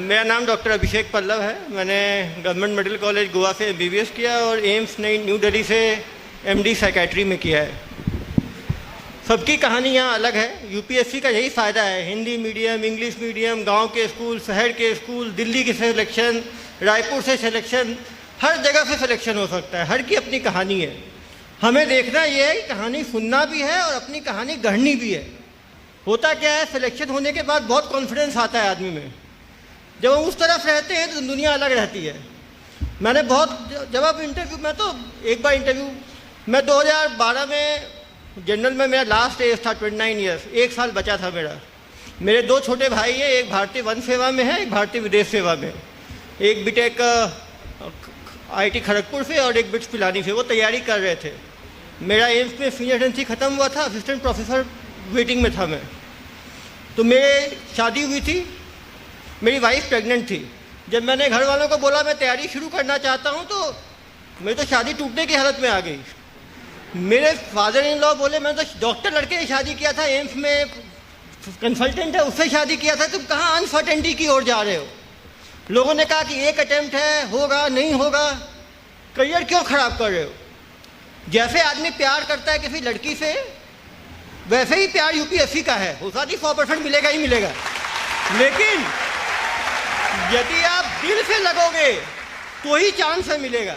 मेरा नाम डॉक्टर अभिषेक पल्लव है। मैंने गवर्नमेंट मेडिकल कॉलेज गोवा से एमबीबीएस किया और एम्स नई न्यू दिल्ली से एमडी साइकेट्री में किया है। सबकी कहानी यहाँ अलग है। यूपीएससी का यही फ़ायदा है, हिंदी मीडियम, इंग्लिश मीडियम, गांव के स्कूल, शहर के स्कूल, दिल्ली की सिलेक्शन, रायपुर से सिलेक्शन, हर जगह से सिलेक्शन हो सकता है। हर की अपनी कहानी है। हमें देखना ये है कि कहानी सुनना भी है और अपनी कहानी गढ़नी भी है। होता क्या है, सिलेक्शन होने के बाद बहुत कॉन्फिडेंस आता है आदमी में। जब हम उस तरफ रहते हैं तो दुनिया अलग रहती है। मैंने बहुत जब आप इंटरव्यू में तो एक बार इंटरव्यू मैं 2012 में जनरल में मेरा लास्ट एज था 29 ईयर्स, 1 साल बचा था मेरा। मेरे 2 छोटे भाई हैं, एक भारतीय वन सेवा में है, एक भारतीय विदेश सेवा में। एक बीटेक आईटी खड़गपुर से और एक बिट्स पिलानी से, वो तैयारी कर रहे थे। मेरा एम्स में सीनियर रेजिडेंसी ख़त्म हुआ था, असिस्टेंट प्रोफेसर वेटिंग में था मैं। तो मेरी शादी हुई थी, मेरी वाइफ प्रेग्नेंट थी। जब मैंने घर वालों को बोला मैं तैयारी शुरू करना चाहता हूँ तो मेरी तो शादी टूटने की हालत में आ गई। मेरे फादर इन लॉ बोले मैं तो डॉक्टर लड़के से शादी किया था, एम्स में कंसल्टेंट है उससे शादी किया था, तुम कहाँ अनसर्टेनिटी की ओर जा रहे हो। लोगों ने कहा कि एक अटेम्प्ट है, होगा नहीं होगा, करियर क्यों ख़राब कर रहे हो। जैसे आदमी प्यार करता है किसी लड़की से, वैसे ही प्यार यूपीएससी का है। हो सकता है 100% मिलेगा ही मिलेगा, लेकिन यदि आप दिल से लगोगे तो ही चांस है मिलेगा।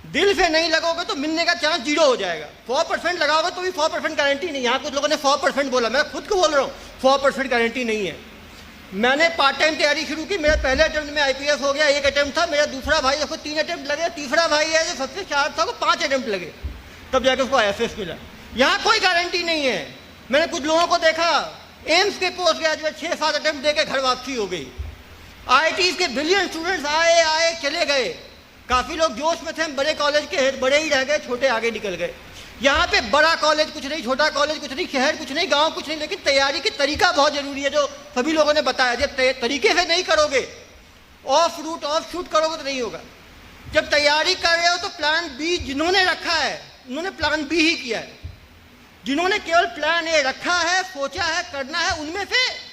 दिल से नहीं लगोगे तो मिलने का चांस 0 हो जाएगा। 100% लगाओगे तो भी 100% गारंटी नहीं। यहाँ कुछ लोगों ने 100% बोला, मैं खुद को बोल रहा हूँ 100% गारंटी नहीं है। मैंने पार्ट टाइम तैयारी शुरू की, मेरा पहले अटेम्प्ट में आईपीएस हो गया, 1 अटेम्प्ट था। मेरा दूसरा भाई उसको 3 अटेम्प्ट लगे, तीसरा भाई है जो सबसे शार्प था वो 5 अटेम्प्ट लगे, तब जाकर उसको आईएफएस मिला। यहाँ कोई गारंटी नहीं है। मैंने कुछ लोगों को देखा एम्स के पोस्ट ग्रेजुएट 6-7 अटेम्प्ट देकर घर वापसी हो गई। आईआईटी के ब्रिलियंट स्टूडेंट्स आए चले गए। काफ़ी लोग जोश में थे, बड़े कॉलेज के बड़े ही रह गए, छोटे आगे निकल गए। यहाँ पे बड़ा कॉलेज कुछ नहीं, छोटा कॉलेज कुछ नहीं, शहर कुछ नहीं, गांव कुछ नहीं, लेकिन तैयारी की तरीका बहुत ज़रूरी है, जो सभी लोगों ने बताया। जब तरीके से नहीं करोगे, ऑफ रूट ऑफ शूट करोगे तो नहीं होगा। जब तैयारी कर रहे हो तो प्लान बी जिन्होंने रखा है उन्होंने प्लान बी ही किया है। जिन्होंने केवल प्लान ए रखा है, सोचा है, करना है, उनमें से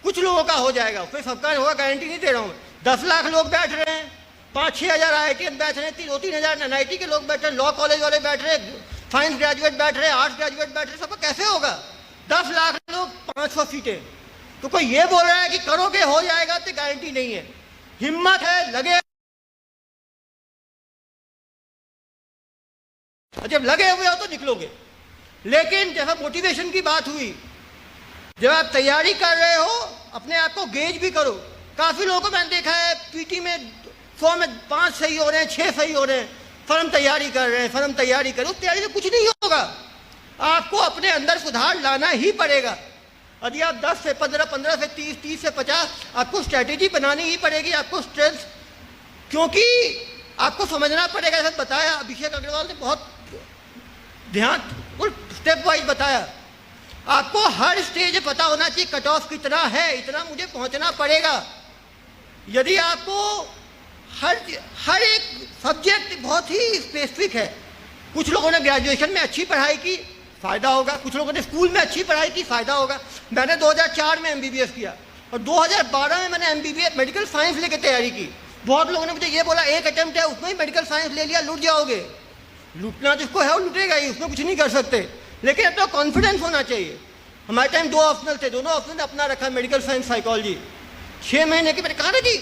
कुछ लोगों का हो जाएगा, फिर सबका होगा गारंटी नहीं दे रहा हूँ। 10 लाख लोग बैठ रहे हैं, 5-6 हज़ार IIT बैठ रहे हैं, 2-3 हज़ार NIT के लोग बैठ रहे हैं, लॉ कॉलेज वाले बैठ रहे हैं, साइंस ग्रेजुएट बैठ रहे हैं, आर्ट्स ग्रेजुएट बैठ रहे हैं, सबका कैसे होगा। 10 लाख लोग, 500 सीटें। तो कोई ये बोल रहा है कि करोगे हो जाएगा, तो गारंटी नहीं है। हिम्मत है, लगे, जब लगे हुए हो तो निकलोगे। लेकिन जब मोटिवेशन की बात हुई, जब आप तैयारी कर रहे हो अपने आप को गेज भी करो। काफ़ी लोगों को मैंने देखा है पीटी में 100 में 5 सही हो रहे हैं, 6 सही हो रहे हैं, फर्म तैयारी कर रहे हैं, फर्म तैयारी करो। तैयारी से कुछ नहीं होगा, आपको अपने अंदर सुधार लाना ही पड़ेगा। यदि आप 10 से 15, 15 से 30, 30 से 50, आपको स्ट्रैटेजी बनानी ही पड़ेगी, आपको स्ट्रेंथ, क्योंकि आपको समझना पड़ेगा। जैसे बताया अभिषेक अग्रवाल ने बहुत ध्यान स्टेप वाइज बताया। आपको हर स्टेज पता होना चाहिए कट ऑफ कितना है, इतना मुझे पहुंचना पड़ेगा। यदि आपको हर एक सब्जेक्ट बहुत ही स्पेसिफिक है। कुछ लोगों ने ग्रेजुएशन में अच्छी पढ़ाई की, फ़ायदा होगा। कुछ लोगों ने स्कूल में अच्छी पढ़ाई की, फ़ायदा होगा। मैंने 2004 में एमबीबीएस किया और 2012 में मैंने एमबीबीएस मेडिकल साइंस लेकर तैयारी की। बहुत लोगों ने मुझे ये बोला 1 अटेम्प्ट है, उसमें ही मेडिकल साइंस ले लिया, लूट जाओगे। लूटना जिसको है वो लूटेगा ही, उसमें कुछ नहीं कर सकते। लेकिन अपना कॉन्फिडेंस होना चाहिए। हमारे टाइम 2 ऑप्शनल थे, दोनों ऑप्शनल अपना रखा, मेडिकल साइंस, साइकोलॉजी। 6 महीने की मैंने कहा ना जी,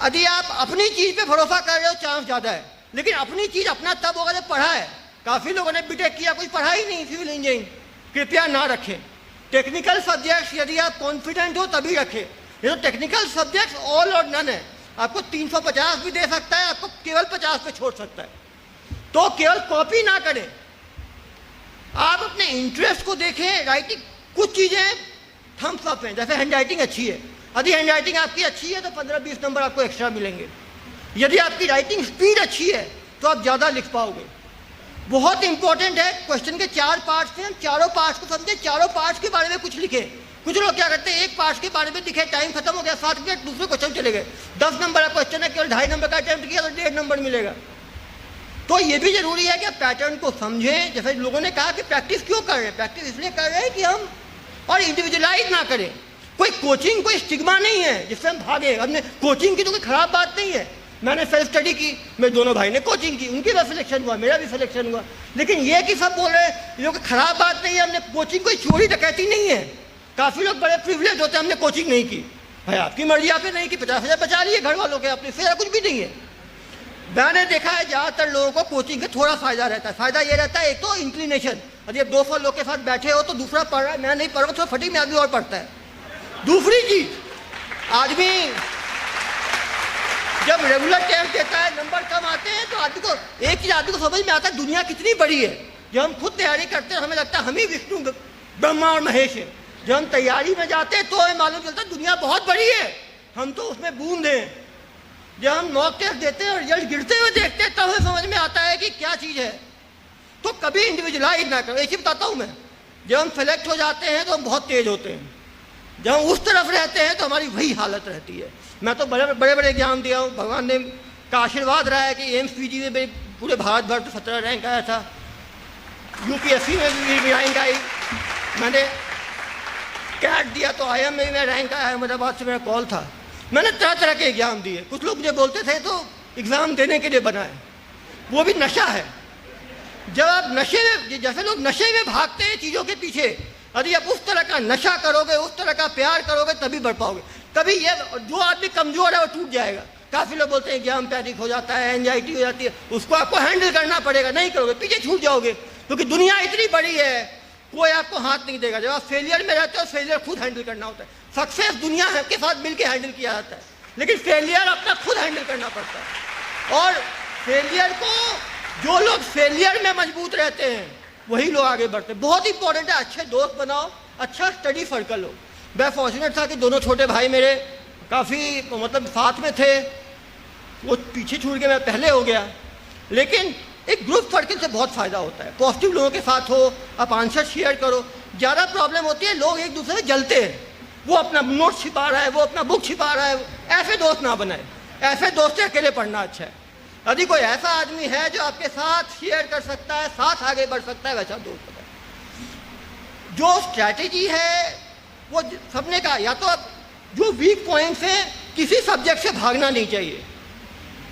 यदि आप अपनी चीज़ पे भरोसा कर रहे हो चांस ज़्यादा है। लेकिन अपनी चीज़ अपना तब होगा जब पढ़ा है। काफ़ी लोगों ने बीटेक किया, कोई पढ़ा ही नहीं सिविल इंजीनियरिंग। कृपया ना रखें टेक्निकल सब्जेक्ट्स। यदि आप कॉन्फिडेंट हो तभी रखें। ये तो टेक्निकल सब्जेक्ट्स ऑल और नन है। आपको 350 भी दे सकता है, आपको केवल 50 पे छोड़ सकता है। तो केवल कॉपी ना करें, आप अपने इंटरेस्ट को देखें। राइटिंग कुछ चीज़ें थम्स अप हैं, जैसे हैंड राइटिंग अच्छी है। यदि हैंड राइटिंग आपकी अच्छी है तो 15-20 नंबर आपको एक्स्ट्रा मिलेंगे। यदि आपकी राइटिंग स्पीड अच्छी है तो आप ज़्यादा लिख पाओगे। बहुत इंपॉर्टेंट है। क्वेश्चन के 4 पार्ट्स हैं, हम चारों पार्ट्स को समझे, चारों पार्ट्स के बारे में कुछ लिखे। कुछ लोग क्या करते हैं, एक पार्ट के बारे में लिखे, टाइम खत्म हो गया, 7 मिनट, दूसरे क्वेश्चन चले गए। 10 नंबर का क्वेश्चन है, केवल 2.5 नंबर का अटेम्प्ट किया तो 1.5 नंबर मिलेगा। तो ये भी जरूरी है कि आप पैटर्न को समझें। जैसे लोगों ने कहा कि प्रैक्टिस क्यों कर रहे हैं, प्रैक्टिस इसलिए कर रहे हैं कि हम और इंडिविजुअलाइज ना करें। कोई कोचिंग कोई स्टिग्मा नहीं है जिससे हम भागे। हमने कोचिंग की तो कोई ख़राब बात नहीं है, मैंने सेल्फ स्टडी की, मेरे दोनों भाई ने कोचिंग की, उनकी भी सिलेक्शन हुआ, मेरा भी सिलेक्शन हुआ। लेकिन ये कि सब बोल रहे हैं ये कोई ख़राब बात नहीं है, हमने कोचिंग कोई चोरी डकैती नहीं है। काफ़ी लोग बड़े प्रिविलेज होते हैं, हमने कोचिंग नहीं की। भाई आपकी मर्जी, आपने नहीं की, 50,000 बचा लिए घर वालों के, अपने फिर कुछ भी नहीं है। मैंने देखा है ज़्यादातर लोगों को कोचिंग का थोड़ा फ़ायदा रहता है। फ़ायदा ये रहता है, एक तो इंक्लिनेशन, यदि आप 200 लोग के साथ बैठे हो तो दूसरा पढ़ रहा है, मैं नहीं पढ़ रहा, तो फटी में आदमी और पढ़ता है। दूसरी चीज़, आदमी जब रेगुलर टेस्ट देता है, नंबर कम आते हैं, तो आदमी को एक चीज़ आदमी को समझ में आता है, दुनिया कितनी बड़ी है। जब हम खुद तैयारी करते हैं हमें लगता है हम ही विष्णु ब्रह्मा और महेश है। जब हम तैयारी में जाते हैं तो हमें मालूम चलता है दुनिया बहुत बड़ी है, हम तो उसमें बूंद हैं। जब हम मॉक टेस्ट देते हैं और रिजल्ट गिरते हुए देखते हैं तब हमें समझ में आता है कि क्या चीज़ है। तो कभी इंडिविजुअलाइज ना करो। एक ही बताता हूँ मैं, जब हम सेलेक्ट हो जाते हैं तो हम बहुत तेज होते हैं, जब हम उस तरफ रहते हैं तो हमारी वही हालत रहती है। मैं तो बड़े बड़े एग्जाम दिया हूँ, भगवान ने का आशीर्वाद रहा है कि एम्स पीजी में मेरे पूरे भारत भर 17 रैंक आया था, यूपीएससी में भी रैंक आई, मैंने कैट दिया तो IIM में भी मेरा रैंक आया, अहमदाबाद से मेरा कॉल था। मैंने तरह तरह के एग्ज़ाम दिए। कुछ लोग मुझे बोलते थे तो एग्ज़ाम देने के लिए बनाए, वो भी नशा है। जब आप नशे में, जैसे लोग नशे में भागते हैं चीज़ों के पीछे, यदि आप उस तरह का नशा करोगे, उस तरह का प्यार करोगे तभी बढ़ पाओगे। कभी ये जो आदमी कमज़ोर है वो टूट जाएगा। काफ़ी लोग बोलते हैं एग्जाम पैनिक हो जाता है, एंजाइटी हो जाती है, उसको आपको हैंडल करना पड़ेगा, नहीं करोगे पीछे छूट जाओगे, क्योंकि दुनिया इतनी बड़ी है कोई आपको हाथ नहीं देगा। जब आप फेलियर में रहते हो फेलियर खुद हैंडल करना होता है। सक्सेस दुनिया के साथ मिलकर हैंडल किया जाता है, लेकिन फेलियर अपना खुद हैंडल करना पड़ता है। और फेलियर को, जो लोग फेलियर में मजबूत रहते हैं वही लोग आगे बढ़ते हैं। बहुत इंपॉर्टेंट है, अच्छे दोस्त बनाओ, अच्छा स्टडी सर्कल हो। मैं फॉर्चुनेट था कि दोनों छोटे भाई मेरे काफ़ी मतलब साथ में थे, वो पीछे छूट के मैं पहले हो गया। लेकिन एक ग्रुप सर्कल से बहुत फ़ायदा होता है, पॉजिटिव लोगों के साथ हो, आप आंसर शेयर करो। ज़्यादा प्रॉब्लम होती है लोग एक दूसरे से जलते हैं, वो अपना नोट छिपा रहा है, वो अपना बुक छिपा रहा है। ऐसे दोस्त ना बनाए, ऐसे दोस्त से अकेले पढ़ना अच्छा है। यदि कोई ऐसा आदमी है जो आपके साथ शेयर कर सकता है, साथ आगे बढ़ सकता है, वैसा दोस्त बनाए। जो स्ट्रैटेजी है वो सबने कहा, या तो आप जो वीक पॉइंट्स हैं, किसी सब्जेक्ट से भागना नहीं चाहिए।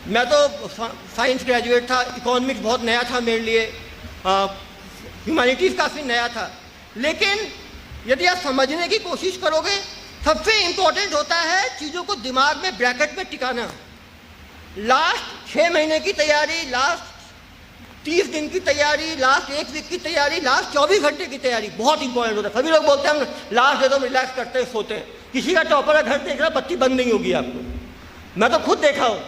मैं तो साइंस ग्रेजुएट था, इकोनॉमिक्स बहुत नया था मेरे लिए, ह्यूमैनिटीज़ काफ़ी नया था। लेकिन यदि आप समझने की कोशिश करोगे, सबसे इम्पोर्टेंट होता है चीज़ों को दिमाग में ब्रैकेट में टिकाना। लास्ट 6 महीने की तैयारी, लास्ट 30 दिन की तैयारी, लास्ट 1 वीक की तैयारी, लास्ट 24 घंटे की तैयारी बहुत इंपॉर्टेंट होता है। सभी लोग बोलते हैं हम लास्ट दे दो, रिलैक्स करते हैं, सोते हैं। किसी का टॉपर का घर देख रहा, बत्ती बंद नहीं होगी आपको। मैं तो खुद देखा हूँ,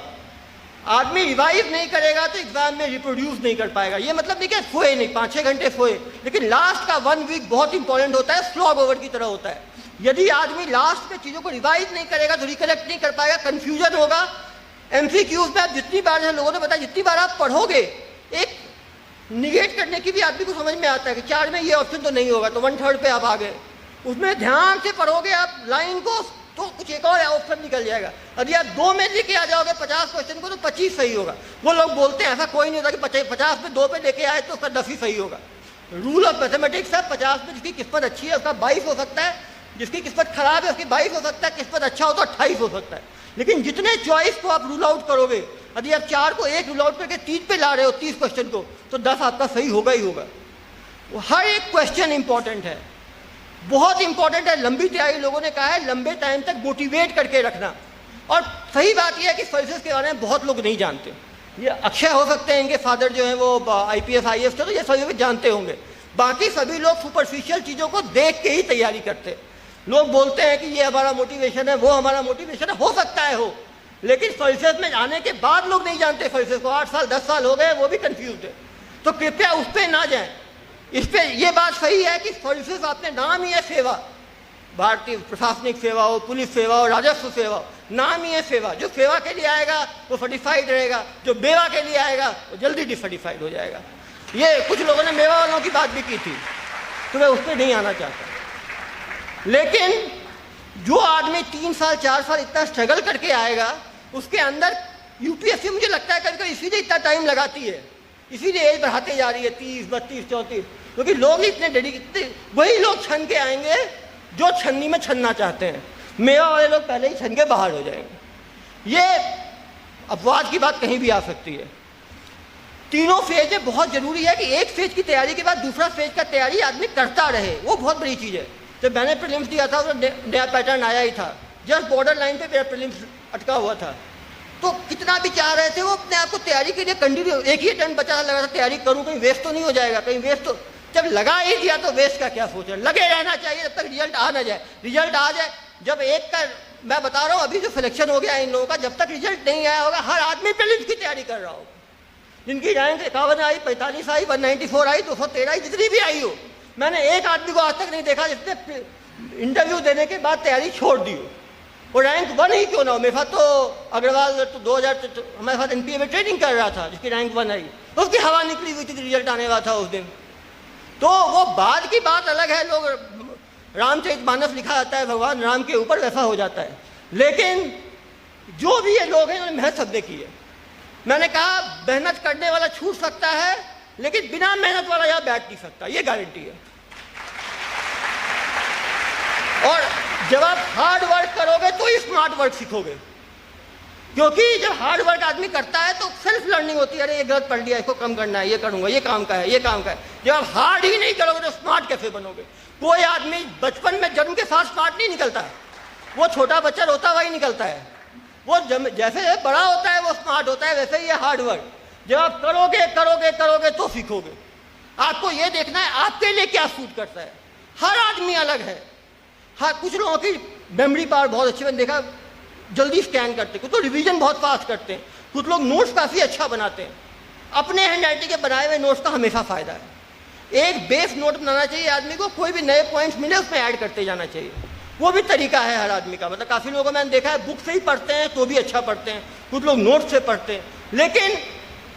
आदमी रिवाइव नहीं करेगा तो एग्जाम में रिप्रोड्यूस नहीं कर पाएगा। ये मतलब नहीं कि सोए नहीं, 5-6 घंटे सोए, लेकिन लास्ट का 1 वीक बहुत इंपॉर्टेंट होता है, स्लॉग ओवर की तरह होता है। यदि आदमी लास्ट में चीज़ों को रिवाइव नहीं करेगा तो रिकलेक्ट नहीं कर पाएगा, कन्फ्यूजन होगा। MCQs में आप जितनी बार, लोगों ने बताया, जितनी बार आप पढ़ोगे, एक निगेट करने की भी आदमी को समझ में आता है कि 4 में ये ऑप्शन तो नहीं होगा, तो 1/3 पे आप आ गए। उसमें ध्यान से पढ़ोगे आप लाइन को, तो कुछ एक और ऑप्शन निकल जाएगा। यदि आप 2 में लेके आ जाओगे 50 क्वेश्चन को, तो 25 सही होगा। वो लोग बोलते हैं ऐसा कोई नहीं होता कि 50 में 2 पे लेके आए तो उसका 10 ही सही होगा। रूल ऑफ मैथमेटिक्स है, 50 में जिसकी किस्मत अच्छी है उसका 22 हो सकता है, जिसकी किस्मत खराब है उसकी 22 हो सकता है, किस्मत अच्छा हो तो 28 हो सकता है। लेकिन जितने चॉइस को आप रूल आउट करोगे, यदि आप 4 को 1 रूल आउट करके 3 पे ला रहे हो, 30 क्वेश्चन को, तो 10 आपका सही होगा ही होगा। हर एक क्वेश्चन इंपॉर्टेंट है, बहुत इंपॉर्टेंट है। लंबी तैयारी, लोगों ने कहा है लंबे टाइम तक मोटिवेट करके रखना। और सही बात यह है कि सर्विसेज के बारे में बहुत लोग नहीं जानते। ये अक्षय हो सकते हैं, इनके फादर जो हैं वो IPS IAS थे, तो ये सर्विसेज जानते होंगे। बाकी सभी लोग सुपरफिशियल चीज़ों को देख के ही तैयारी करते हैं। लोग बोलते हैं कि ये हमारा मोटिवेशन है, वो हमारा मोटिवेशन है, हो सकता है हो, लेकिन सर्विसेज में आने के बाद लोग नहीं जानते सर्विसेज को। 8 साल 10 साल हो गए, वो भी कंफ्यूज है। तो कृपया उस पर ना जाएं। इस पर ये बात सही है कि सर्विसेज आपने नाम ही है सेवा, भारतीय प्रशासनिक सेवा हो, पुलिस सेवा हो, राजस्व सेवा हो, नाम ही है सेवा। जो सेवा के लिए आएगा वो सर्टिफाइड रहेगा, जो मेवा के लिए आएगा वो जल्दी डिसर्टिफाइड हो जाएगा। ये कुछ लोगों ने मेवा वालों की बात भी की थी, तो मैं उस पर नहीं आना चाहता। लेकिन जो आदमी 3 साल 4 साल इतना स्ट्रगल करके आएगा, उसके अंदर यूपीएससी मुझे लगता है कभी इसीलिए इतना टाइम लगाती है, इसीलिए एज बढ़ाते जा रही है 30, 32, 34, क्योंकि लोग इतने डेडिकेटेड। वही लोग छन के आएंगे जो छन्नी में छनना चाहते हैं। मेवा वाले लोग पहले ही छन के बाहर हो जाएंगे। ये अपवाद की बात कहीं भी आ सकती है। तीनों फेज में बहुत जरूरी है कि एक फेज की तैयारी के बाद दूसरा फेज का तैयारी आदमी करता रहे, वो बहुत बड़ी चीज़ है। जब मैंने प्रीलिम्स दिया था तो नया पैटर्न आया ही था, जस्ट बॉर्डर लाइन पे मेरा प्रीलिम्स अटका हुआ था, तो कितना भी चाह रहे थे वो अपने आप को तैयारी के लिए कंटिन्यू, एक ही अटेम्प्ट बचा लगा था, तैयारी करूँ कहीं वेस्ट तो नहीं हो जाएगा, कहीं वेस्ट तो, जब लगा ही दिया तो वेस्ट का क्या सोच रहे, लगे रहना चाहिए जब तक रिजल्ट आ ना जाए। रिजल्ट आ जाए, जब एक का मैं बता रहा हूँ अभी जो सिलेक्शन हो गया इन लोगों का, जब तक रिजल्ट नहीं आया होगा हर आदमी प्रीलिम्स की तैयारी कर रहा होगा। जिनकी रैंक 51 आई, 45 आई, 194 आई, 213 आई, जितनी भी आई हो, मैंने एक आदमी को आज तक नहीं देखा जिसने इंटरव्यू देने के बाद तैयारी छोड़ दी हो। वो रैंक 1 ही क्यों ना हो। मेरे साथ तो अग्रवाल तो 2000 हमारे साथ एनपीए में ट्रेनिंग कर रहा था, जिसकी रैंक 1 आई, तो उसकी हवा निकली हुई थी, रिजल्ट आने वाला था उस दिन। तो वो बाद की बात अलग है, लोग रामचरितमानस लिखा जाता है, भगवान राम के ऊपर वैसा हो जाता है, लेकिन जो भी ये लोग हैं उन्होंने मेहनत सबने की है। मैंने कहा मेहनत करने वाला छूट सकता है, लेकिन बिना मेहनत वाला यहाँ बैठ नहीं सकता, ये गारंटी है। और जब आप हार्ड वर्क करोगे तो ही स्मार्ट वर्क सीखोगे, क्योंकि जब हार्ड वर्क आदमी करता है तो सेल्फ लर्निंग होती है, अरे ये गलत पढ़ लिया, इसको कम करना है, ये करूंगा, ये काम का है, ये काम का है। जब आप हार्ड ही नहीं करोगे तो स्मार्ट कैसे बनोगे। कोई आदमी बचपन में जन्म के साथ स्मार्ट नहीं निकलता है, वो छोटा बच्चा रोता हुआ ही निकलता है। वो जैसे बड़ा होता है वो स्मार्ट होता है, वैसे ही है हार्ड वर्क। जब आप करोगे करोगे करोगे तो सीखोगे। आपको ये देखना है आपके लिए क्या सूट करता है। हर आदमी अलग है। हाँ, कुछ लोगों की मेमोरी पावर बहुत अच्छी, मैंने देखा जल्दी स्कैन करते, कुछ लोग रिवीजन बहुत फास्ट करते हैं, कुछ लोग नोट्स काफ़ी अच्छा बनाते हैं। अपने हैंड राइटिंग के बनाए हुए नोट्स का हमेशा फ़ायदा है। एक बेस नोट बनाना चाहिए आदमी को, कोई भी नए पॉइंट्स मिले उसमें ऐड करते जाना चाहिए, वो भी तरीका है हर आदमी का। मतलब काफ़ी लोगों को मैंने देखा है बुक से ही पढ़ते हैं तो भी अच्छा पढ़ते हैं, कुछ लोग नोट से पढ़ते हैं, लेकिन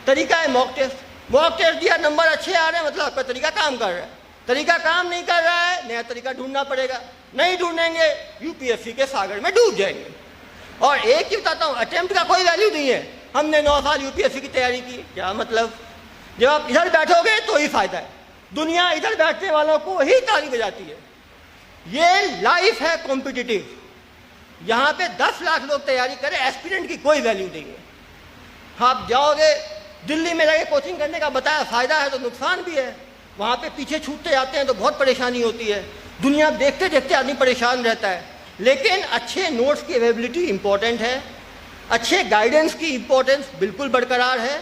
तरीका है मॉक टेस्ट। मॉक टेस्ट दिया, नंबर अच्छे आ रहे हैं, मतलब आपका तरीका काम कर रहा है। तरीका काम नहीं कर रहा है, नया तरीका ढूंढना पड़ेगा। नहीं ढूंढेंगे यूपीएससी के सागर में डूब जाएंगे। और एक ही बताता हूँ, अटेम्प्ट का कोई वैल्यू नहीं है। हमने 9 साल यूपीएससी की तैयारी की, क्या मतलब, जब आप इधर बैठोगे तो ही फायदा है। दुनिया इधर बैठने वालों को ही ताली बजाती है। ये लाइफ है कॉम्पिटिटिव, यहाँ पे 10 लाख लोग तैयारी करें, एस्पिरेंट की कोई वैल्यू नहीं है। आप जाओगे दिल्ली में जाके कोचिंग करने का बताया, फायदा है तो नुकसान भी है। वहाँ पे पीछे छूटते जाते हैं तो बहुत परेशानी होती है। दुनिया देखते देखते आदमी परेशान रहता है। लेकिन अच्छे नोट्स की अवेलेबिलिटी इंपॉर्टेंट है, अच्छे गाइडेंस की इंपॉर्टेंस बिल्कुल बरकरार है।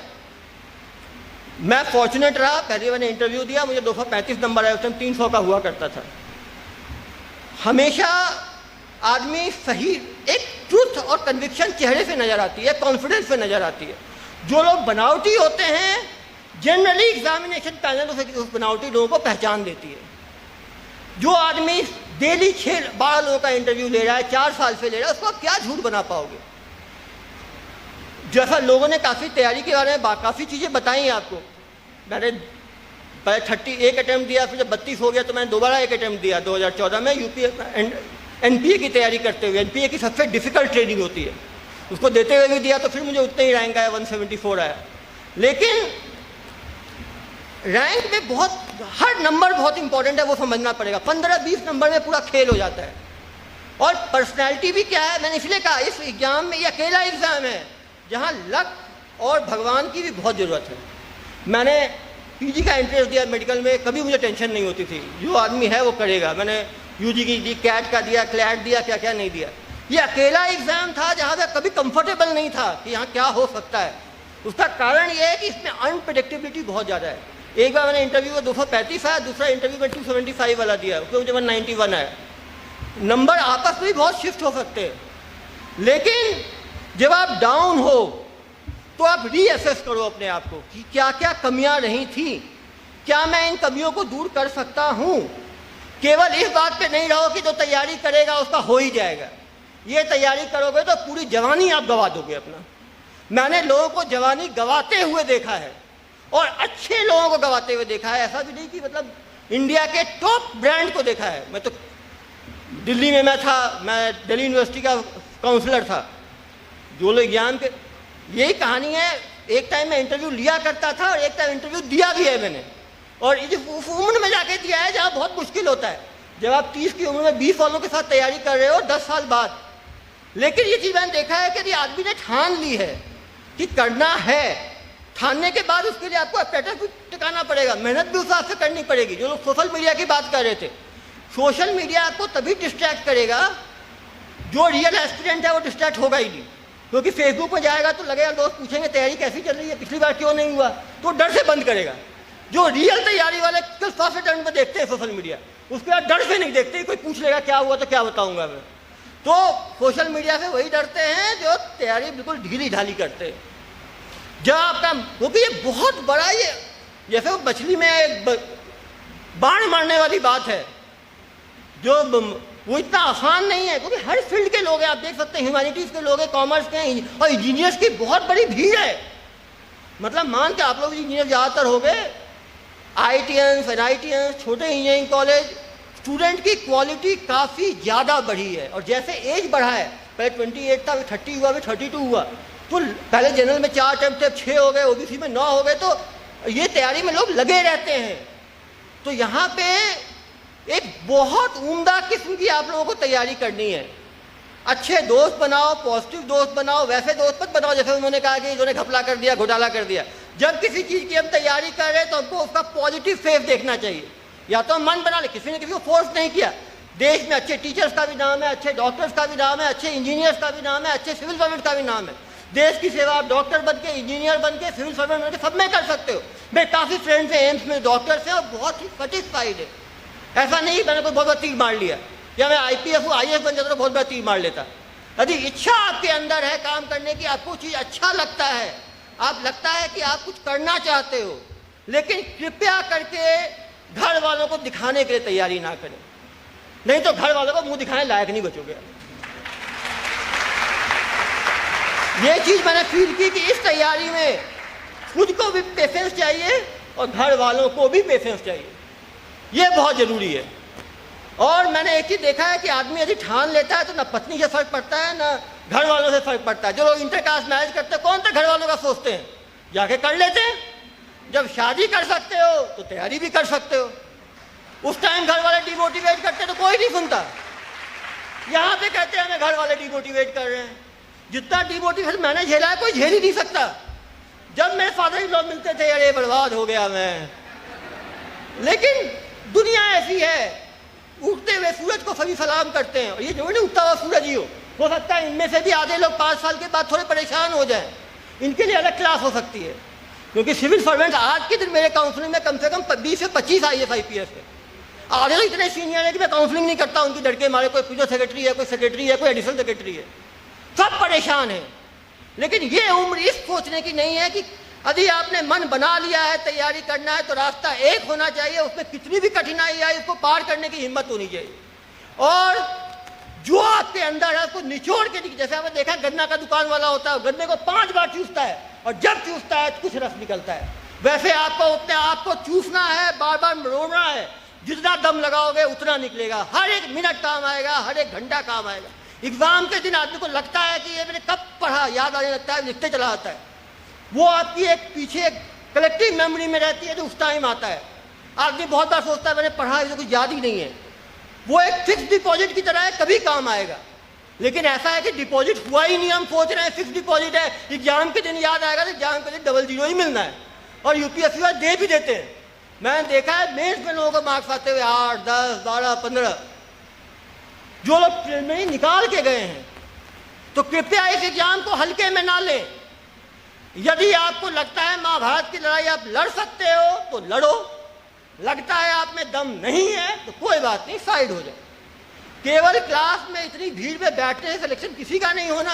मैं फॉर्चुनेट रहा, पहले मैंने इंटरव्यू दिया, मुझे 235 नंबर आया, उस टाइम 300 का हुआ करता था। हमेशा आदमी सही, एक ट्रुथ और कन्विक्शन चेहरे से नजर आती है, कॉन्फिडेंस से नजर आती है। जो लोग बनावटी होते हैं, जनरली एग्जामिनेशन पैनल उस बनावटी लोगों को पहचान देती है। जो आदमी डेली 6-12 लोगों का इंटरव्यू ले रहा है, 4 साल से ले रहा है, उसको आप क्या झूठ बना पाओगे। जैसा लोगों ने काफ़ी तैयारी के बारे में काफ़ी चीज़ें बताई आपको। मैंने पहले 31 अटैम्प्ट दिया, फिर जब 32 हो गया तो मैंने दोबारा एक अटैम्प्ट दिया 2014 में एनपीए की तैयारी करते हुए। एनपीए की सबसे डिफिकल्ट ट्रेनिंग होती है, उसको देते हुए भी दिया तो फिर मुझे उतने ही रैंक आया, 174 आया। लेकिन रैंक में बहुत, हर नंबर बहुत इंपॉर्टेंट है, वो समझना पड़ेगा। 15-20 नंबर में पूरा खेल हो जाता है। और पर्सनैलिटी भी क्या है, मैंने इसलिए कहा इस एग्जाम में ये अकेला एग्जाम है जहाँ लक और भगवान की भी बहुत ज़रूरत है। मैंने पीजी का एंट्रेंस दिया मेडिकल में, कभी मुझे टेंशन नहीं होती थी, जो आदमी है वो करेगा। मैंने यूजी की दी, कैट का दिया, क्लैट दिया, क्या क्या नहीं दिया। ये अकेला एग्जाम था जहाँ मैं कभी कंफर्टेबल नहीं था कि यहाँ क्या हो सकता है। उसका कारण ये है कि इसमें अनप्रेडिक्टेबिलिटी बहुत ज़्यादा है। एक बार मैंने इंटरव्यू में 235 आया, दूसरा इंटरव्यू में 275 वाला दिया, उसमें मुझे 191 आया। नंबर आपस में भी बहुत शिफ्ट हो सकते हैं। लेकिन जब आप डाउन हो तो आप रीअसेस करो अपने आप को कि क्या क्या कमियां रही थी, क्या मैं इन कमियों को दूर कर सकता हूं। केवल इस बात पे नहीं रहो कि जो तैयारी करेगा उसका हो ही जाएगा। ये तैयारी करोगे तो पूरी जवानी आप गवा दोगे अपना। मैंने लोगों को जवानी गवाते हुए देखा है और अच्छे लोगों को गवाते हुए देखा है। ऐसा भी नहीं कि मतलब इंडिया के टॉप ब्रांड को देखा है। मैं तो दिल्ली में मैं था, मैं दिल्ली यूनिवर्सिटी का काउंसलर था। जो लोग एग्जाम के, यही कहानी है। एक टाइम मैं इंटरव्यू लिया करता था और एक टाइम इंटरव्यू दिया भी है मैंने। और ये उस उम्र में जाके दिया है जहाँ बहुत मुश्किल होता है, जब आप 30 की उम्र में 20 वालों के साथ तैयारी कर रहे हो 10 साल बाद। लेकिन ये चीज़ मैंने देखा है कि यदि आदमी ने ठान ली है कि करना है, ठानने के बाद उसके लिए आपको पैटर्न भी टिकाना पड़ेगा, मेहनत भी उस हिसाब से करनी पड़ेगी। जो लोग सोशल मीडिया की बात कर रहे थे, सोशल मीडिया आपको तभी डिस्ट्रैक्ट करेगा, जो रियल एस्पिरेंट है वो डिस्ट्रैक्ट होगा ही नहीं। क्योंकि फेसबुक में जाएगा तो लगेगा, दोस्त पूछेंगे तैयारी कैसी चल रही है, पिछली बार क्यों नहीं हुआ, तो डर से बंद करेगा। जो रियल तैयारी वाले सिर्फ सॉफ्ट टर्न में देखते हैं सोशल मीडिया, उसके बाद डर से नहीं देखते, कोई पूछ लेगा क्या हुआ तो क्या बताऊंगा मैं। तो सोशल मीडिया से वही डरते हैं जो तैयारी बिल्कुल ढीली ढाली करते हैं। जब आपका, क्योंकि ये बहुत बड़ा, ये जैसे वो मछली में एक बाण मारने वाली बात है, जो वो इतना आसान नहीं है। क्योंकि हर फील्ड के लोग हैं, आप देख सकते हैं, ह्यूमैनिटीज़ के लोग हैं, कॉमर्स के हैं, और इंजीनियर्स की बहुत बड़ी भीड़ है। मतलब मान के आप लोग इंजीनियर ज़्यादातर हो गए, IITians, NITians, छोटे इंजीनियरिंग कॉलेज, स्टूडेंट की क्वालिटी काफ़ी ज़्यादा बढ़ी है। और जैसे एज बढ़ा है, पहले 28 था, 30 हुआ, फिर 32 हुआ, तो पहले जनरल में 4 अटेम्प्ट थे, 6 हो गए, OBC में 9 हो गए, तो ये तैयारी में लोग लगे रहते हैं। तो यहाँ पे एक बहुत उम्दा किस्म की आप लोगों को तैयारी करनी है। अच्छे दोस्त बनाओ, पॉजिटिव दोस्त बनाओ, वैसे दोस्त मत बनाओ जैसे उन्होंने कहा कि इन्होंने घपला कर दिया, घोटाला कर दिया। जब किसी चीज़ की हम तैयारी कर रहे हैं तो हमको उसका पॉजिटिव फेस देखना चाहिए। या तो मन बना ले, किसी ने किसी को फोर्स नहीं किया। देश में अच्छे टीचर्स का भी नाम है, अच्छे डॉक्टर्स का भी नाम है, अच्छे इंजीनियर्स का भी नाम है, अच्छे सिविल सर्वेंट का भी नाम है। देश की सेवा आप डॉक्टर बन के, इंजीनियर बन के, सिविल सर्वेंट बन के सब में कर सकते हो। मेरे काफ़ी फ्रेंड्स हैं एम्स में डॉक्टर्स हैं और बहुत ही सेटिस्फाइड है। ऐसा नहीं मैंने कोई बहुत बड़ा तीर मार लिया, या मैं IPS IAS बन जाता तो बहुत बड़ा तीर मार लेता। यदि इच्छा आपके अंदर है काम करने की, आपको चीज़ अच्छा लगता है, आप लगता है कि आप कुछ करना चाहते हो, लेकिन कृपया करके घर वालों को दिखाने के लिए तैयारी ना करें, नहीं तो घर वालों को मुंह दिखाने लायक नहीं बचोगे। ये चीज़ मैंने फील की कि इस तैयारी में खुद को भी पेशेंस चाहिए और घर वालों को भी पेशेंस चाहिए, ये बहुत ज़रूरी है। और मैंने एक चीज़ देखा है कि आदमी यदि ठान लेता है तो ना पत्नी से फ़र्क पड़ता है ना घर वालों से फ़र्क पड़ता है। जो लोग इंटरकास्ट मैरिज करते हैं कौन सा घर वालों का सोचते हैं, जाके कर लेते हैं। जब शादी कर सकते हो तो तैयारी भी कर सकते हो। उस टाइम घर वाले डिमोटिवेट करते तो कोई नहीं सुनता। यहाँ पे कहते हैं हमें घर वाले डिमोटिवेट कर रहे हैं। जितना डिमोटिवेशन मैंने झेला है कोई झेल ही नहीं सकता। जब मेरे फादर इन लॉ मिलते थे, अरे बर्बाद हो गया मैं। लेकिन दुनिया ऐसी है, उगते हुए सूरज को सभी सलाम करते हैं। और ये जो है उगता हुआ सूरज ही हो सकता है इनमें से भी आधे लोग 5 साल के बाद थोड़े परेशान हो जाएं, इनके लिए अलग क्लास हो सकती है। क्योंकि सिविल सर्वेंट आज के दिन मेरे काउंसलिंग में कम से कम 20 से 25 IAS IPS है। आधे लोग इतने सीनियर है कि मैं काउंसलिंग नहीं करता उनकी डर के मारे। कोई पूजो सेक्रेटरी है, कोई सेक्रेटरी है, कोई एडिशनल सेक्रेटरी है, सब परेशान हैं। लेकिन ये उम्र इस सोचने की नहीं है कि यदि आपने मन बना लिया है तैयारी करना है तो रास्ता एक होना चाहिए, उसमें कितनी भी कठिनाई आए उसको पार करने की हिम्मत होनी चाहिए। और जो आपके अंदर है उसको निचोड़ के, जैसे आपने देखा गन्ना का दुकान वाला होता है, गन्ने को 5 बार चूसता है और जब चूसता है तो कुछ रस निकलता है। वैसे आपको अपने आप को चूसना है, बार बार रोना है, जितना दम लगाओगे उतना निकलेगा। हर एक मिनट काम आएगा, हर एक घंटा काम आएगा। एग्जाम के दिन आदमी को लगता है कि ये मैंने कब पढ़ा, याद आने लगता है, लिखते चला आता है। वो आपकी एक पीछे कलेक्टिव मेमोरी में रहती है जो उस टाइम आता है। आदमी बहुत बार सोचता है मैंने पढ़ा, इसे कुछ याद ही नहीं है। वो एक फिक्स डिपॉजिट की तरह है, कभी काम आएगा। लेकिन ऐसा है कि डिपॉजिट हुआ ही नहीं, हम सोच रहे हैं फिक्स डिपॉजिट है, एग्जाम के दिन याद आएगा तो एग्जाम के दिन 00 ही मिलना है। और UPSC वाले दे भी देते हैं। मैंने देखा है मेंस में लोगों को मार्क्स आते हुए 8, 10, 12, 15, जो लोग प्रिलिमिनरी निकाल के गए हैं। तो कृपया इस एग्जाम को हल्के में ना लें। यदि आपको लगता है महाभारत की लड़ाई आप लड़ सकते हो तो लड़ो, लगता है आप में दम नहीं है तो कोई बात नहीं, साइड हो जाए। केवल क्लास में इतनी भीड़ में बैठने से सिलेक्शन किसी का नहीं होना।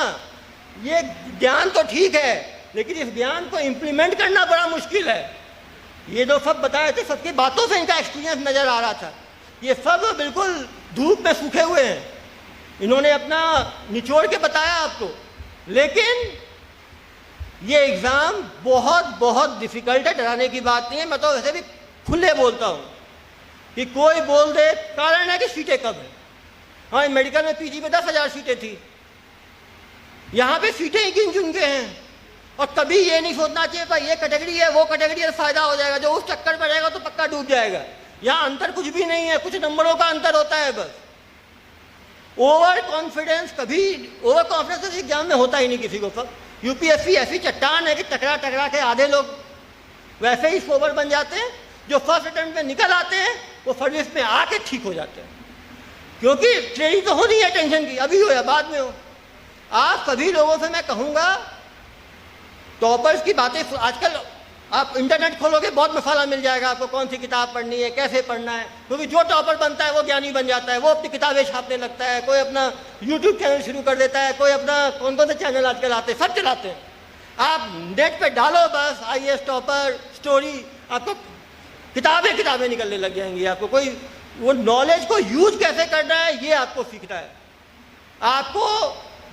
ये ज्ञान तो ठीक है, लेकिन इस ज्ञान को इम्प्लीमेंट करना बड़ा मुश्किल है। ये जो सब बताए थे, सबकी बातों से इनका एक्सपीरियंस नजर आ रहा था। ये सब बिल्कुल धूप में सूखे हुए हैं, इन्होंने अपना निचोड़ के बताया आपको। लेकिन ये एग्ज़ाम बहुत बहुत डिफ़िकल्ट है, डराने की बात नहीं है। मैं तो वैसे भी खुले बोलता हूँ कि कोई बोल दे, कारण है कि सीटें कम हैं। हाँ, मेडिकल में PG में 10,000 सीटें थी, यहाँ पे सीटें ही गिन चुन के हैं। और कभी ये नहीं सोचना चाहिए भाई ये कैटेगरी है वो कैटेगरी है, फ़ायदा हो जाएगा। जो उस चक्कर में रहेगा तो पक्का डूब जाएगा। यहाँ अंतर कुछ भी नहीं है, कुछ नंबरों का अंतर होता है बस। ओवर कॉन्फिडेंस कभी, ओवर कॉन्फिडेंस एग्जाम में होता ही नहीं किसी को। सब यूपीएससी ऐसी चट्टान है कि टकरा टकरा के आधे लोग वैसे ही सोबर बन जाते हैं, जो फर्स्ट अटेम्प्ट में निकल आते हैं वो सर्विस में आके ठीक हो जाते हैं, क्योंकि ट्रेनिंग तो होनी है टेंशन की, अभी हो या बाद में हो। आप सभी लोगों से मैं कहूँगा, टॉपर्स की बातें आजकल आप इंटरनेट खोलोगे बहुत मसाला मिल जाएगा आपको, कौन सी किताब पढ़नी है, कैसे पढ़ना है, क्योंकि जो टॉपर बनता है वो ज्ञानी बन जाता है, वो अपनी किताबें छापने लगता है, कोई अपना यूट्यूब चैनल शुरू कर देता है, कोई अपना कौन कौन से चैनल आजकल आते हैं सब चलाते हैं। आप नेट पे डालो बस IAS टॉपर स्टोरी, आपको किताबें किताबें निकलने लग जाएंगी। आपको कोई वो नॉलेज को यूज कैसे करना है ये आपको सीखना है। आपको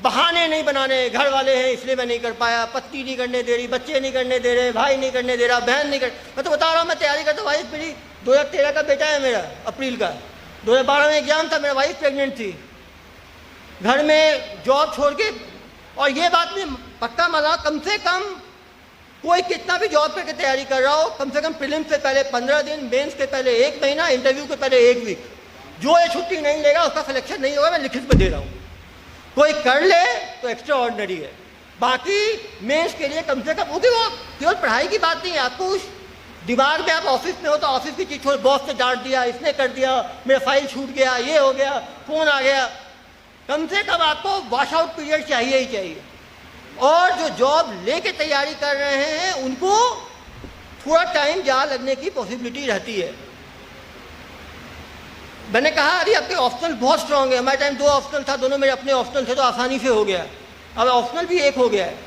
बहाने नहीं बनाने, घर वाले हैं इसलिए मैं नहीं कर पाया, पत्नी नहीं करने दे रही, बच्चे नहीं करने दे रहे, भाई नहीं करने दे रहा, बहन नहीं कर, मैं तो बता रहा हूँ मैं तैयारी करता हूँ। वाइफ मेरी 2013 का बेटा है मेरा, अप्रैल का, 2012 में एग्जाम था, मेरा वाइफ प्रेग्नेंट थी, घर में जॉब छोड़ के। और ये बात मैं पक्का माना, कम से कम कोई कितना भी जॉब करके तैयारी कर रहा हो, कम से कम प्रीलिम्स से पहले 15 दिन, मेंस के पहले 1 महीना, इंटरव्यू के पहले 1 वीक, जो ये छुट्टी नहीं लेगा उसका सिलेक्शन नहीं होगा, मैं लिखित में दे रहा हूँ। कोई कर ले तो एक्स्ट्रा ऑर्डिनरी है, बाकी मेंस के लिए कम से कम, वो केवल पढ़ाई की बात नहीं है। आपको उस दिमाग में, आप ऑफिस में हो तो ऑफिस की चीज छोड़, बॉस ने डांट दिया, इसने कर दिया, मेरा फाइल छूट गया, ये हो गया, फोन आ गया, कम से कम आपको वॉश आउट पीरियड चाहिए ही चाहिए। और जो जॉब लेके तैयारी कर रहे हैं उनको थोड़ा टाइम ज़्यादा लगने की पॉसिबिलिटी रहती है। मैंने कहा अरे आपके ऑप्शनल बहुत स्ट्रांग है, हमारे टाइम 2 ऑप्शनल था, दोनों मेरे अपने ऑप्शनल थे तो आसानी से हो गया, अब ऑप्शनल भी 1 हो गया है।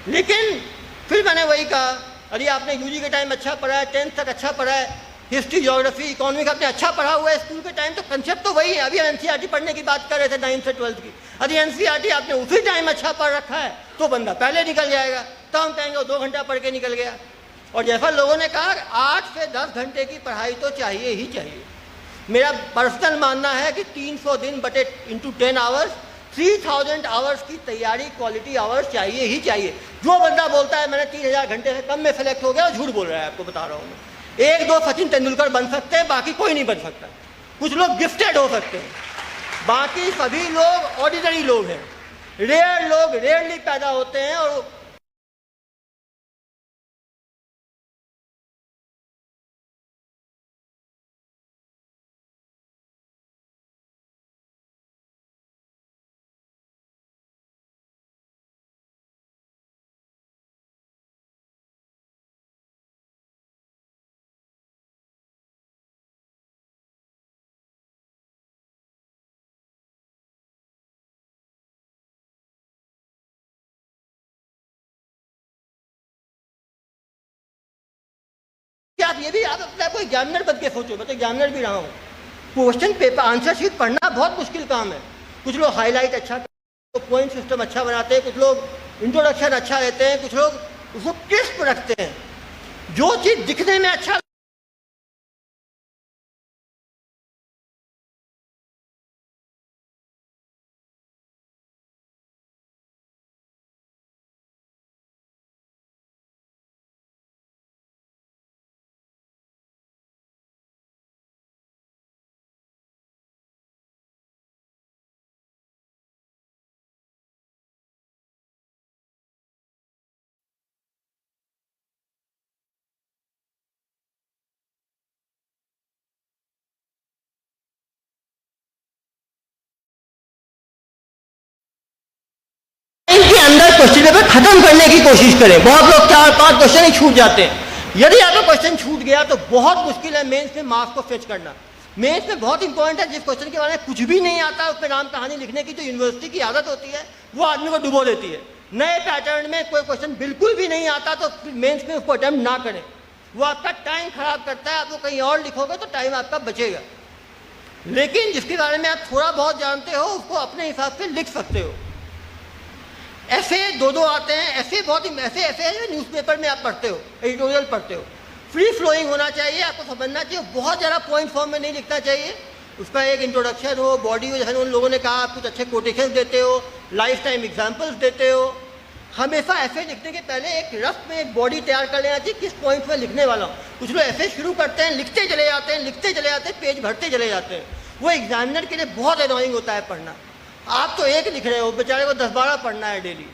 लेकिन फिर मैंने वही कहा, अरे आपने यूजी के टाइम अच्छा पढ़ा है, 10th तक अच्छा पढ़ा है, हिस्ट्री ज्योग्राफी इकोनॉमिक आपने अच्छा पढ़ा हुआ है, स्कूल के टाइम तो कंसेप्ट तो वही है। अभी हम NCERT पढ़ने की बात कर रहे थे 9th से 12th की, अरे NCERT आपने उसी टाइम अच्छा पढ़ रखा है तो बंदा पहले निकल जाएगा, तो हम कहेंगे 2 घंटा पढ़ के निकल गया। और जैसा लोगों ने कहा 8 से 10 घंटे की पढ़ाई तो चाहिए ही चाहिए। मेरा पर्सनल मानना है कि 300 दिन बटे इंटू 10 आवर्स, 3000 आवर्स की तैयारी क्वालिटी आवर्स चाहिए ही चाहिए। जो बंदा बोलता है मैंने 3000 घंटे से कम में सेलेक्ट हो गया, झूठ बोल रहा है, आपको बता रहा हूँ मैं। 1-2 सचिन तेंदुलकर बन सकते हैं, बाकी कोई नहीं बन सकता। कुछ लोग गिफ्टेड हो सकते हैं, बाकी सभी लोग ऑर्डिनरी लोग हैं। रेयर लोग रेयरली पैदा होते हैं। और आप ये भी, आप अपने आप को एग्जामिनर बन के सोचो, मैं तो एग्जामिनर भी रहा हूँ। क्वेश्चन पेपर आंसर शीट पढ़ना बहुत मुश्किल काम है। कुछ लोग हाईलाइट अच्छा, तो पॉइंट सिस्टम अच्छा बनाते हैं, कुछ लोग इंट्रोडक्शन अच्छा देते हैं, कुछ लोग उसको क्रिस्प रखते हैं। जो चीज़ दिखने में अच्छा के अंदर क्वेश्चन पेपर खत्म करने की कोशिश करें। बहुत लोग 4-5 क्वेश्चन ही छूट जाते हैं। यदि आपका क्वेश्चन छूट गया तो बहुत मुश्किल है मेंस में मार्क्स को फेच करना। मेंस में बहुत इंपॉर्टेंट है, जिस क्वेश्चन के बारे में कुछ भी नहीं आता उस पर नाम कहानी लिखने की जो यूनिवर्सिटी की आदत होती है वो आदमी को डुबो देती है। नए पैटर्न में कोई क्वेश्चन बिल्कुल भी नहीं आता तो मेंस में उसको अटेम्प्ट ना करें, वो आपका टाइम खराब करता है। आपको कहीं और लिखोगे तो टाइम आपका बचेगा। लेकिन जिसके बारे में आप थोड़ा बहुत जानते हो उसको अपने हिसाब से लिख सकते हो। ऐसे 2-2 आते हैं, ऐसे बहुत ऐसे हैं जो न्यूज़पेपर में आप पढ़ते हो, एडिटोरियल पढ़ते हो। फ्री फ्लोइंग होना चाहिए, आपको समझना चाहिए, बहुत ज़्यादा पॉइंट फॉर्म में नहीं लिखना चाहिए। उसका एक इंट्रोडक्शन हो, बॉडी हो, जैसे उन लोगों ने कहा आप कुछ अच्छे कोटेशन देते हो, लाइफ टाइम एग्जाम्पल्स देते हो, हमेशा ऐसे लिखने के पहले एक रफ में एक बॉडी तैयार कर लेना चाहिए, किस पॉइंट में लिखने वाला हूँ। कुछ लोग ऐसे शुरू करते हैं, लिखते चले जाते हैं, पेज भरते चले जाते हैं। वो एग्जामिनर के लिए बहुत एनोइंग होता है पढ़ना। आप तो एक लिख रहे हो, बेचारे को 10-12 पढ़ना है डेली।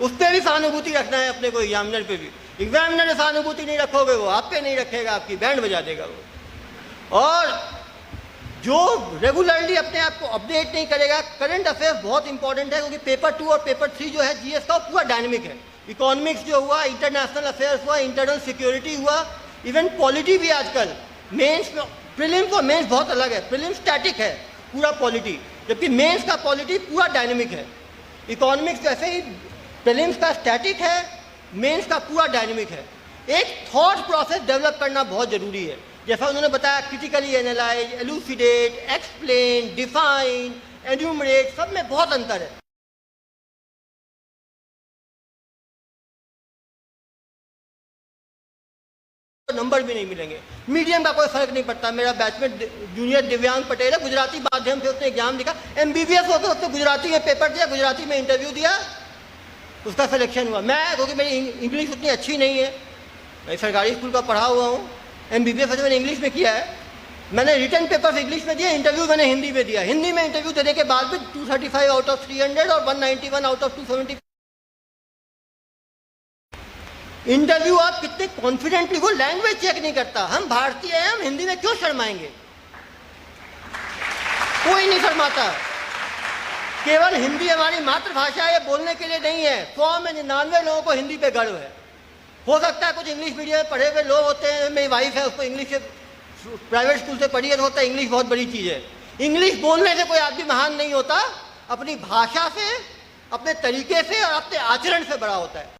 उस पर भी सहानुभूति रखना है अपने को, एग्जामिनर पे भी। एग्जामिनर ने सहानुभूति नहीं रखोगे, वो आप पे नहीं रखेगा, आपकी बैंड बजा देगा वो। और जो रेगुलरली अपने आप को अपडेट नहीं करेगा, करंट अफेयर्स बहुत इंपॉर्टेंट है, क्योंकि पेपर 2 और पेपर 3 जो है जीएस का, वो पूरा डायनेमिक है। इकोनॉमिक्स जो हुआ, इंटरनेशनल अफेयर्स हुआ, इंटरनल सिक्योरिटी हुआ, इवन पॉलिटी भी आजकल मेंस में, प्रीलिम्स और मेंस बहुत अलग है। प्रीलिम्स स्टैटिक है पूरा पॉलिटी, जबकि मेंस का पॉलिटी पूरा डायनेमिक है। इकोनॉमिक्स जैसे ही प्रीलिम्स का स्टैटिक है, मेंस का पूरा डायनेमिक है। एक थॉट प्रोसेस डेवलप करना बहुत जरूरी है। जैसा उन्होंने बताया, critically analyse, elucidate, explain, define, enumerate, सब में बहुत अंतर है। नंबर भी नहीं मिलेंगे। मीडियम का कोई फर्क नहीं पड़ता। मेरा बैचमेट जूनियर दिव्यांग पटेल है, गुजराती माध्यम से उसने एग्जाम लिखा, एमबीबीएस हो तो उसने गुजराती में पेपर दिया, गुजराती में इंटरव्यू दिया, उसका सिलेक्शन हुआ। मैं, क्योंकि मेरी इंग्लिश उतनी अच्छी नहीं है, मैं सरकारी स्कूल का पढ़ा हुआ हूँ, एमबीबीएस मैंने इंग्लिश में किया है, मैंने रिटर्न पेपर इंग्लिश में दिया, इंटरव्यू मैंने हिंदी में दिया। हिंदी में इंटरव्यू देने के बाद भी 235 आउट ऑफ 300 और 191 आउट ऑफ 270। इंटरव्यू आप कितने कॉन्फिडेंटली, वो लैंग्वेज चेक नहीं करता। हम भारतीय हैं, हम हिंदी में क्यों शर्माएंगे? कोई नहीं शर्माता। केवल हिंदी हमारी मातृभाषा है, बोलने के लिए नहीं है। 100 में 99 लोगों को हिंदी पे गर्व है। हो सकता है कुछ इंग्लिश मीडियम में पढ़े हुए लोग होते हैं, मेरी वाइफ है, उसको इंग्लिश से प्राइवेट स्कूल से पढ़ी है, तो होता है इंग्लिश बहुत बड़ी चीज़ है। इंग्लिश बोलने से कोई आदमी महान नहीं होता, अपनी भाषा से, अपने तरीके से और अपने आचरण से बड़ा होता है।